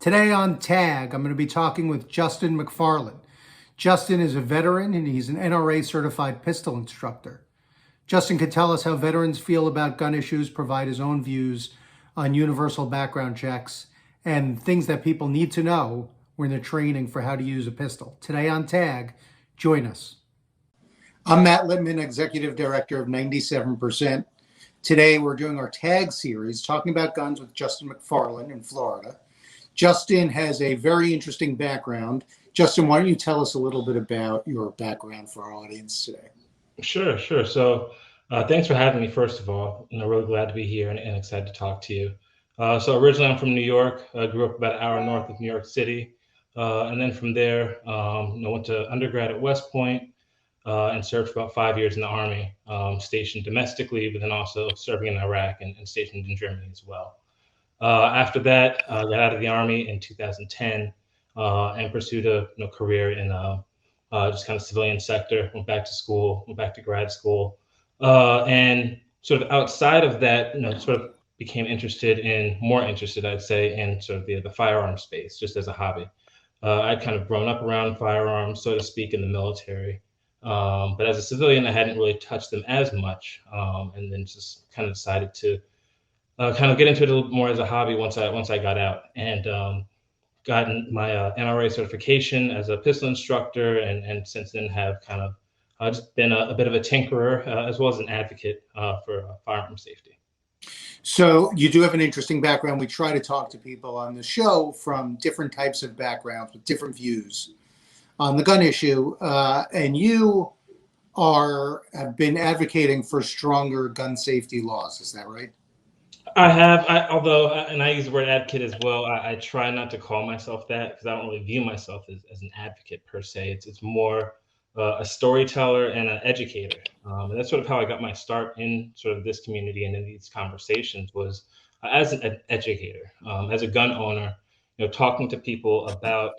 Today on TAG, I'm going to be talking with Justin McFarlin. Justin is a veteran and he's an NRA-certified pistol instructor. Justin can tell us how veterans feel about gun issues, provide his own views on universal background checks, and things that people need to know when they're training for how to use a pistol. Today on TAG, join us. I'm Matt Littman, Executive Director of 97%. Today we're doing our TAG series, talking about guns with Justin McFarlin in Florida. Justin has a very interesting background. Justin, why don't you tell us a little bit about your background for our audience today? Sure. So thanks for having me, first of all. Really glad to be here and excited to talk to you. So originally I'm from New York. I grew up about an hour north of New York City. And then from there, went to undergrad at West Point and served for about 5 years in the Army, stationed domestically, but then also serving in Iraq and stationed in Germany as well. After that, got out of the Army in 2010 and pursued a career in just kind of civilian sector. Went back to school, went back to grad school, and sort of outside of that, sort of became more interested, I'd say, in sort of the firearm space, just as a hobby. I'd kind of grown up around firearms, so to speak, in the military. But as a civilian, I hadn't really touched them as much, and then just kind of decided to kind of get into it a little more as a hobby once I got out, and gotten my NRA certification as a pistol instructor, and since then have kind of just been a bit of a tinkerer as well as an advocate for firearm safety. So you do have an interesting background. We try to talk to people on the show from different types of backgrounds with different views on the gun issue, and you have been advocating for stronger gun safety laws. Is that right? I have, although, and I use the word advocate as well. I try not to call myself that because I don't really view myself as an advocate per se. It's more a storyteller and an educator, and that's sort of how I got my start in sort of this community and in these conversations was as an educator, as a gun owner, talking to people about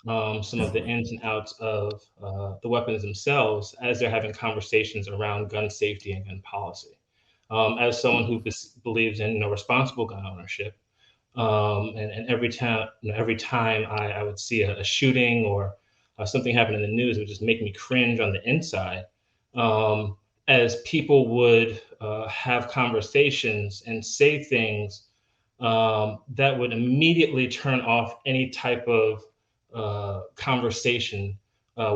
some of the ins and outs of the weapons themselves as they're having conversations around gun safety and gun policy. As someone who believes in responsible gun ownership, and every time I would see a shooting or something happen in the news, it would just make me cringe on the inside. As people would have conversations and say things that would immediately turn off any type of conversation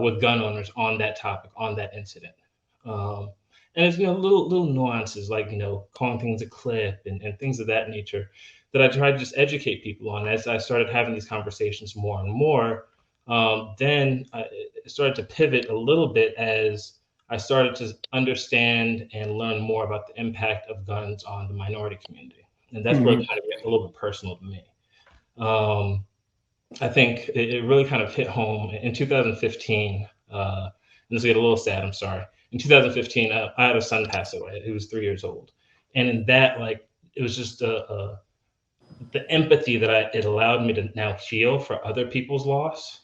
with gun owners on that topic, on that incident. And it's little nuances like calling things a clip and things of that nature that I try to just educate people on. As I started having these conversations more and more, then I started to pivot a little bit as I started to understand and learn more about the impact of guns on the minority community, and that's where it kind of gets a little bit personal to me. I think it really kind of hit home in 2015. And this will get a little sad. I'm sorry. In 2015, I had a son pass away. He was 3 years old, and in that, it was just the empathy that it allowed me to now feel for other people's loss,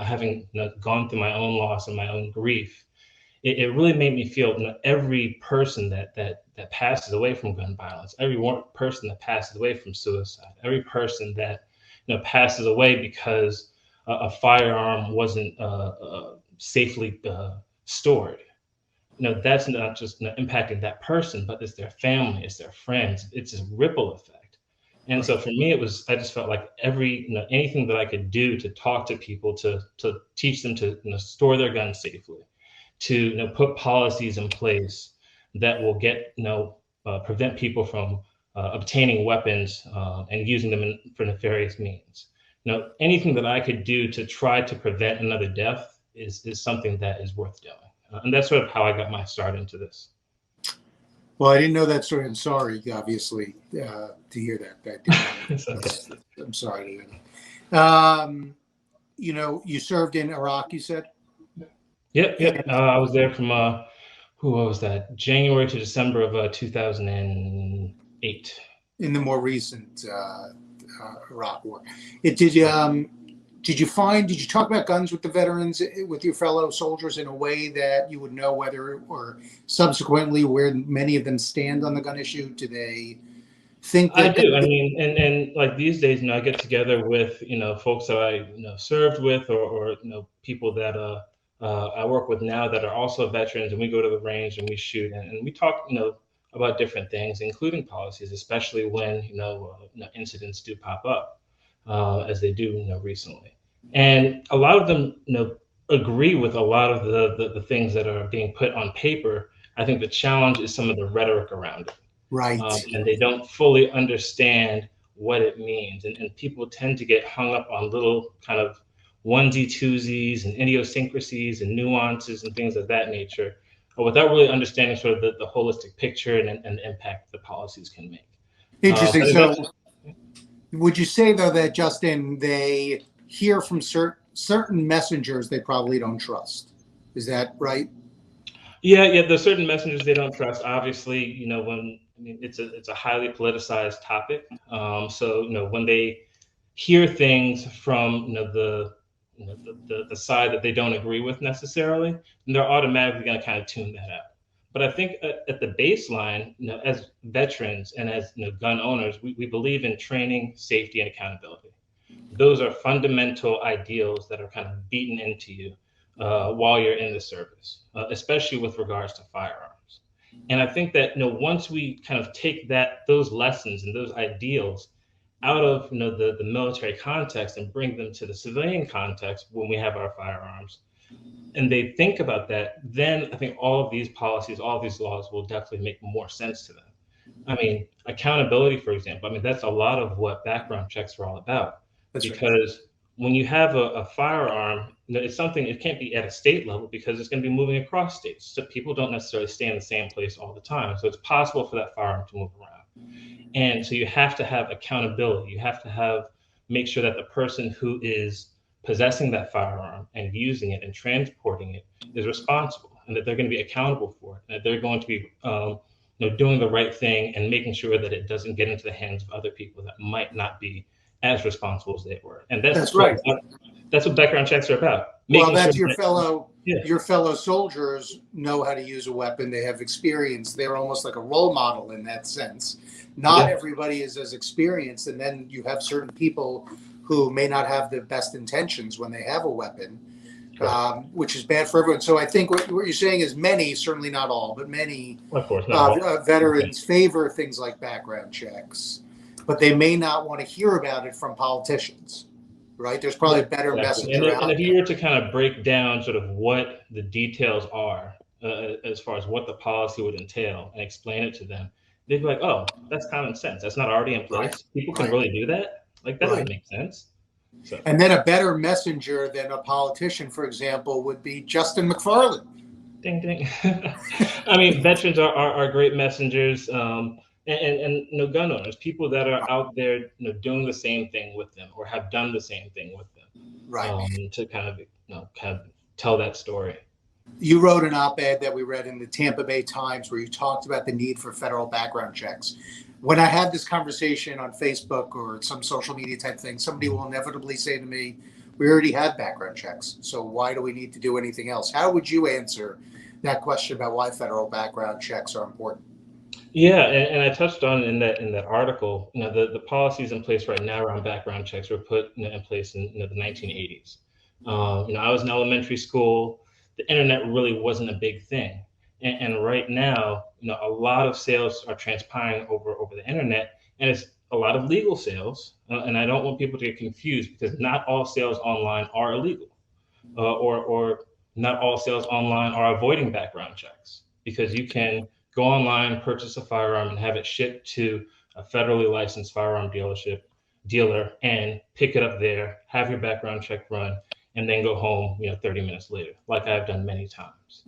having gone through my own loss and my own grief. It really made me feel every person that passes away from gun violence, every one person that passes away from suicide, every person that passes away because a firearm wasn't safely stored. That's not just impacting that person, but it's their family, it's their friends. It's a ripple effect. And so for me, I just felt like anything that I could do to talk to people, to teach them to store their guns safely, to put policies in place that will prevent people from obtaining weapons and using them for nefarious means. Anything that I could do to try to prevent another death is something that is worth doing. And that's sort of how I got my start into this. Well, I didn't know that story. I'm sorry, obviously, to hear that. I'm sorry to hear that. You served in Iraq, you said? Yep. I was there from, what was that? January to December of 2008. In the more recent Iraq war. Did you talk about guns with the veterans, with your fellow soldiers in a way that you would know whether, or subsequently where many of them stand on the gun issue? Do they think I that do. I mean, and like these days, I get together with folks that I served with, or people that I work with now that are also veterans, and we go to the range and we shoot and we talk about different things, including policies, especially when incidents do pop up, as they do recently, and a lot of them agree with a lot of the things that are being put on paper. I think the challenge is some of the rhetoric around it, right. and they don't fully understand what it means. And people tend to get hung up on little kind of onesie twosies and idiosyncrasies and nuances and things of that nature, without really understanding sort of the holistic picture and the impact the policies can make. Interesting. I think So that's would you say though that, Justin, they hear from certain messengers they probably don't trust? Is that right? Yeah, yeah. There's certain messengers they don't trust. Obviously, when I mean it's a highly politicized topic. So when they hear things from the side that they don't agree with necessarily, and they're automatically going to kind of tune that out. But I think at the baseline, as veterans and as gun owners, we believe in training, safety, and accountability. Those are fundamental ideals that are kind of beaten into you while you're in the service, especially with regards to firearms. And I think that once we kind of take those lessons and those ideals out of the military context and bring them to the civilian context when we have our firearms, and they think about that, then I think all of these policies, all of these laws will definitely make more sense to them. I mean, accountability, for example, I mean, that's a lot of what background checks are all about. That's right. Because when you have a firearm, it's something, it can't be at a state level because it's going to be moving across states. So people don't necessarily stay in the same place all the time. So it's possible for that firearm to move around. And so you have to have accountability. You have to make sure that the person who is possessing that firearm and using it and transporting it is responsible, and that they're going to be accountable for it, and that they're going to be doing the right thing and making sure that it doesn't get into the hands of other people that might not be as responsible as they were. And That's right. that's what background checks are about. Well, Making that's sure that, yeah, your fellow soldiers know how to use a weapon. They have experience. They're almost like a role model in that sense. Not yeah, everybody is as experienced, and then you have certain people who may not have the best intentions when they have a weapon, which is bad for everyone. So I think what you're saying is many, certainly not all, but many of course, not all. veterans favor things like background checks, but they may not want to hear about it from politicians. Right? There's probably a better Exactly. messenger And out if there. you were to kind of break down sort of what the details are, as far as what the policy would entail, and explain it to them, they'd be like, "Oh, that's common sense. That's not already in Right, place. People can right, really do that. Like that right. doesn't make sense." So, And then a better messenger than a politician, for example, would be Justin McFarlin. ding ding. I mean, veterans are great messengers, and gun owners, people that are out there, doing the same thing with them or have done the same thing with them, Right. to kind of tell that story. You wrote an op-ed that we read in the Tampa Bay Times where you talked about the need for federal background checks. When I have this conversation on Facebook or some social media type thing, somebody will inevitably say to me, we already have background checks, so why do we need to do anything else? How would you answer that question about why federal background checks are important? Yeah, and I touched on in that article, the policies in place right now around background checks were put in place in the 1980s. I was in elementary school. The internet really wasn't a big thing, and right now, a lot of sales are transpiring over the internet, and it's a lot of legal sales. And I don't want people to get confused because not all sales online are illegal, or not all sales online are avoiding background checks, because you can go online, purchase a firearm, and have it shipped to a federally licensed firearm dealer, and pick it up there, have your background check run, and then go home, 30 minutes later, like I've done many times.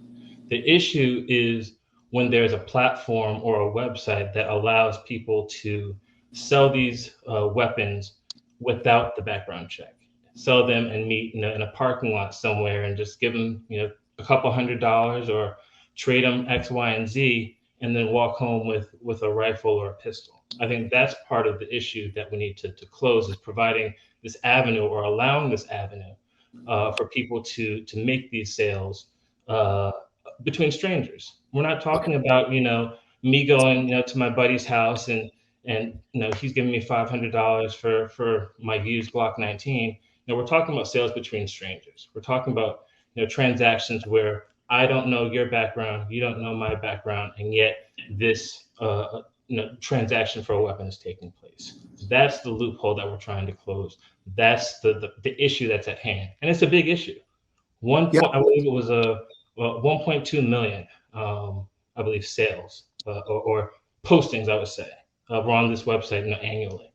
The issue is when there's a platform or a website that allows people to sell these weapons without the background check, sell them and meet in a parking lot somewhere and just give them a couple $100, or trade them X, Y, and Z, and then walk home with a rifle or a pistol. I think that's part of the issue that we need to close, is providing this avenue, or allowing this avenue, for people to make these sales uh, between strangers. We're not talking about me going to my buddy's house and he's giving me $500 for my used Glock 19. We're talking about sales between strangers. We're talking about transactions where I don't know your background, you don't know my background, and yet this transaction for a weapon is taking place. That's the loophole that we're trying to close. That's the issue that's at hand, and it's a big issue. I believe it was 1.2 million, I believe, sales or postings, I would say, were on this website annually.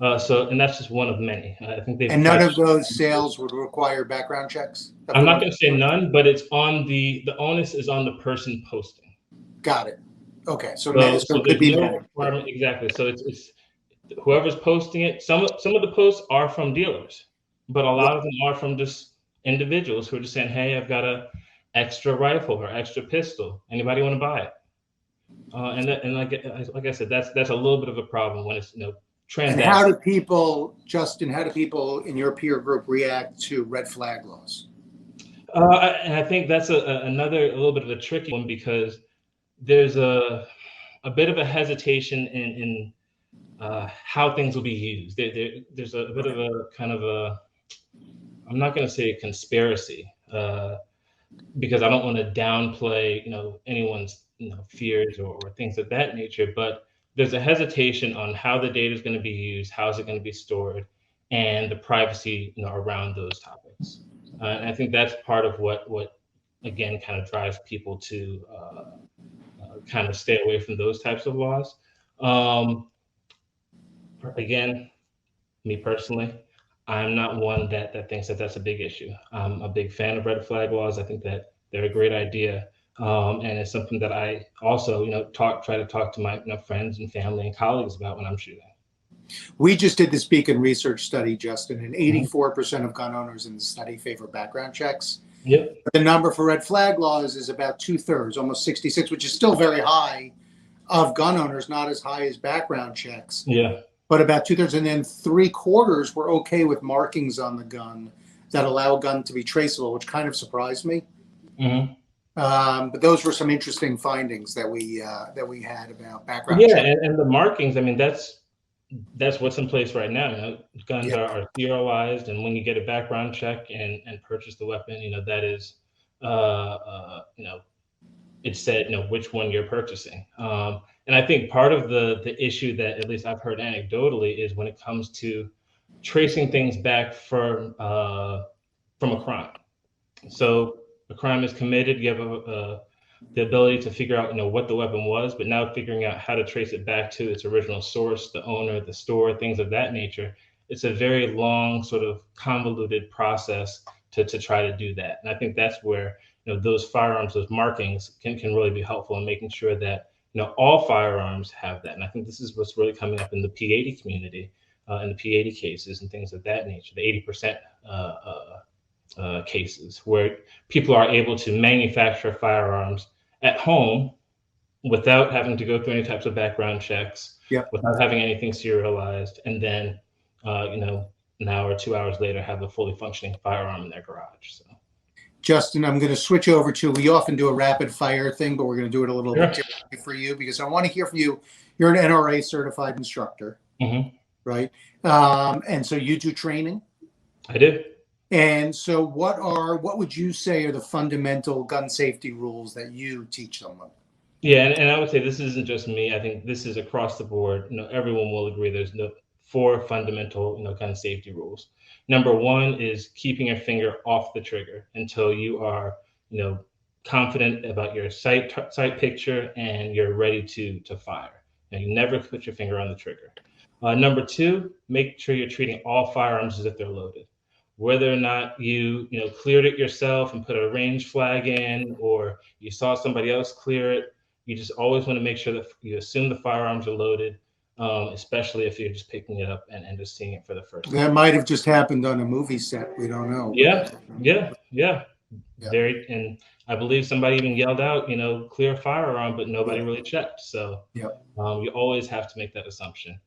And that's just one of many. I think they've. And none of those sales would require background checks? I'm not going to say none, but it's on the onus is on the person posting. Got it. Okay, so it could be no requirement, exactly. So it's whoever's posting it. Some of the posts are from dealers, but a lot of them are from just individuals who are just saying, "Hey, I've got a extra rifle or extra pistol. Anybody want to buy it?" And like I said, that's a little bit of a problem when it's And how do people, Justin? How do people in your peer group react to red flag laws? And I think that's another a little bit of a tricky one, because there's a bit of a hesitation in how things will be used. There's a bit of a kind of a, I'm not going to say a conspiracy, because I don't want to downplay anyone's fears or things of that nature, but there's a hesitation on how the data is going to be used, how is it going to be stored, and the privacy around those topics. And I think that's part of what again kind of drives people to kind of stay away from those types of laws. Again, me personally, I'm not one that thinks that that's a big issue. I'm a big fan of red flag laws. I think that they're a great idea. And it's something that I also, try to talk to my friends and family and colleagues about when I'm shooting. We just did this Beacon research study, Justin, and 84% of gun owners in the study favor background checks. Yep. The number for red flag laws is about 2/3, almost 66, which is still very high of gun owners, not as high as background checks. Yeah. But about 2/3, and then 3/4 were okay with markings on the gun that allow a gun to be traceable, which kind of surprised me. Mm-hmm. But those were some interesting findings that we had about background. Yeah, and the markings. I mean, that's what's in place right now. Guns are serialized, and when you get a background check and purchase the weapon, that is, it said which one you're purchasing. And I think part of the issue that at least I've heard anecdotally is when it comes to tracing things back from a crime. So a crime is committed, you have the ability to figure out what the weapon was, but now figuring out how to trace it back to its original source, the owner, the store, things of that nature. It's a very long, sort of convoluted process to try to do that. And I think that's where those firearms, those markings can really be helpful in making sure that all firearms have that. And I think this is what's really coming up in the P80 community, in the P80 cases and things of that nature, the 80% cases where people are able to manufacture firearms at home without having to go through any types of background checks, without having anything serialized, and then an hour or 2 hours later have a fully functioning firearm in their garage. So, Justin, I'm going to switch over to, we often do a rapid fire thing, but we're going to do it a little bit differently for you, because I want to hear from you. You're an NRA certified instructor, right? And so you do training? I do. And so what would you say are the fundamental gun safety rules that you teach someone? Yeah, and I would say this isn't just me. I think this is across the board. Everyone will agree there's 4 fundamental gun safety rules. Number 1 is keeping your finger off the trigger until you are confident about your sight picture and you're ready to fire. Now, you never put your finger on the trigger. Number 2, make sure you're treating all firearms as if they're loaded. Whether or not you cleared it yourself and put a range flag in, or you saw somebody else clear it, you just always want to make sure that you assume the firearms are loaded, especially if you're just picking it up and just seeing it for the first time. That might have just happened on a movie set. We don't know. Yeah. And I believe somebody even yelled out, clear firearm, but nobody really checked. So you always have to make that assumption.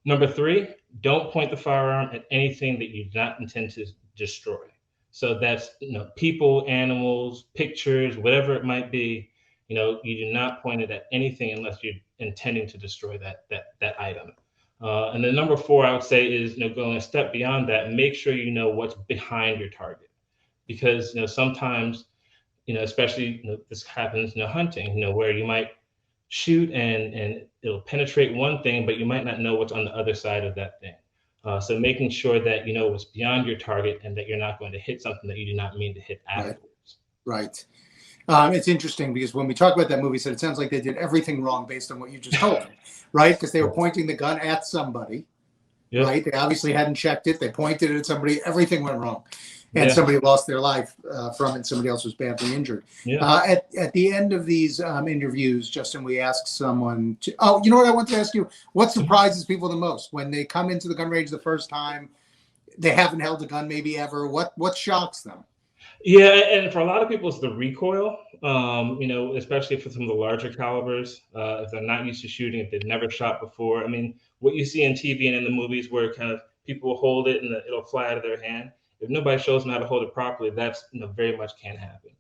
Number 3, don't point the firearm at anything that you do not intend to destroy. So that's people, animals, pictures, whatever it might be. you do not point it at anything unless you're intending to destroy that item. And then number four, I would say is, going a step beyond that, make sure you know what's behind your target, because sometimes, especially this happens, hunting, where you might shoot and it'll penetrate one thing, but you might not know what's on the other side of that thing. So making sure that you know what's beyond your target and that you're not going to hit something that you do not mean to hit afterwards. Right. It's interesting because when we talk about that movie, so it sounds like they did everything wrong based on what you just told them, right? Because they were pointing the gun at somebody, right? They obviously hadn't checked it. They pointed it at somebody. Everything went wrong. And somebody lost their life from it. Somebody else was badly injured. At the end of these interviews, Justin, we ask someone to, you know what I want to ask you? What surprises people the most when they come into the gun range the first time? They haven't held a gun maybe ever. What shocks them? Yeah, and for a lot of people, it's the recoil, especially for some of the larger calibers. If they're not used to shooting, if they've never shot before. I mean, what you see in TV and in the movies where kind of people hold it and it'll fly out of their hand. If nobody shows them how to hold it properly, that's very much can happen.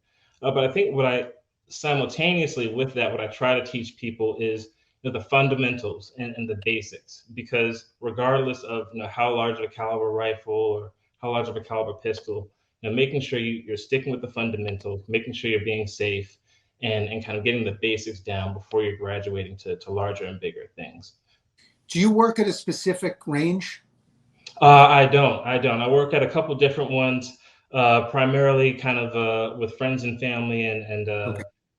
But I think what I simultaneously with that, what I try to teach people is the fundamentals and the basics, because regardless of how large of a caliber rifle or how large of a caliber pistol, making sure you're sticking with the fundamentals, making sure you're being safe, and kind of getting the basics down before you're graduating to larger and bigger things. Do you work at a specific range? I don't. I work at a couple different ones, primarily kind of with friends and family and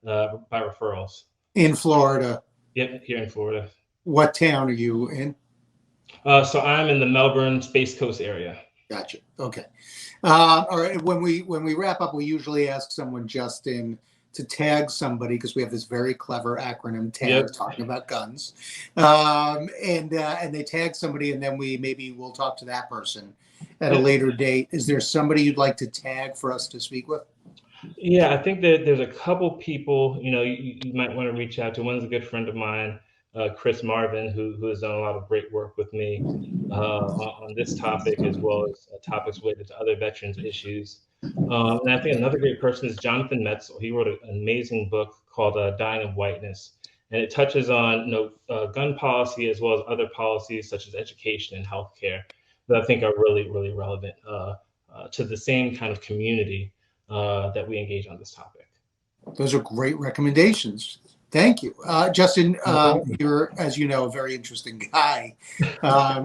by referrals. In Florida? Yep, here in Florida. What town are you in? So I'm in the Melbourne Space Coast area. Gotcha. Okay. All right. When we wrap up, we usually ask someone, Justin, to tag somebody, because we have this very clever acronym tag talking about guns, and they tag somebody, and then we'll talk to that person at a later date. Is there somebody you'd like to tag for us to speak with? Yeah, I think that there's a couple people you might want to reach out to. One's a good friend of mine, Chris Marvin, who has done a lot of great work with me on this topic, as well as topics related to other veterans issues. And I think another great person is Jonathan Metzl. He wrote an amazing book called Dying of Whiteness, and it touches on gun policy as well as other policies such as education and healthcare that I think are really, really relevant to the same kind of community that we engage on this topic. Those are great recommendations. Thank you. Justin, you're, as you know, a very interesting guy.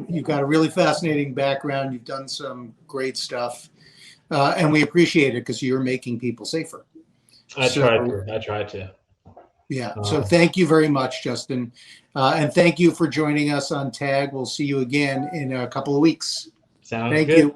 You've got a really fascinating background. You've done some great stuff. And we appreciate it because you're making people safer. I try to. Yeah. So thank you very much, Justin. And thank you for joining us on TAG. We'll see you again in a couple of weeks. Sounds good. Thank you.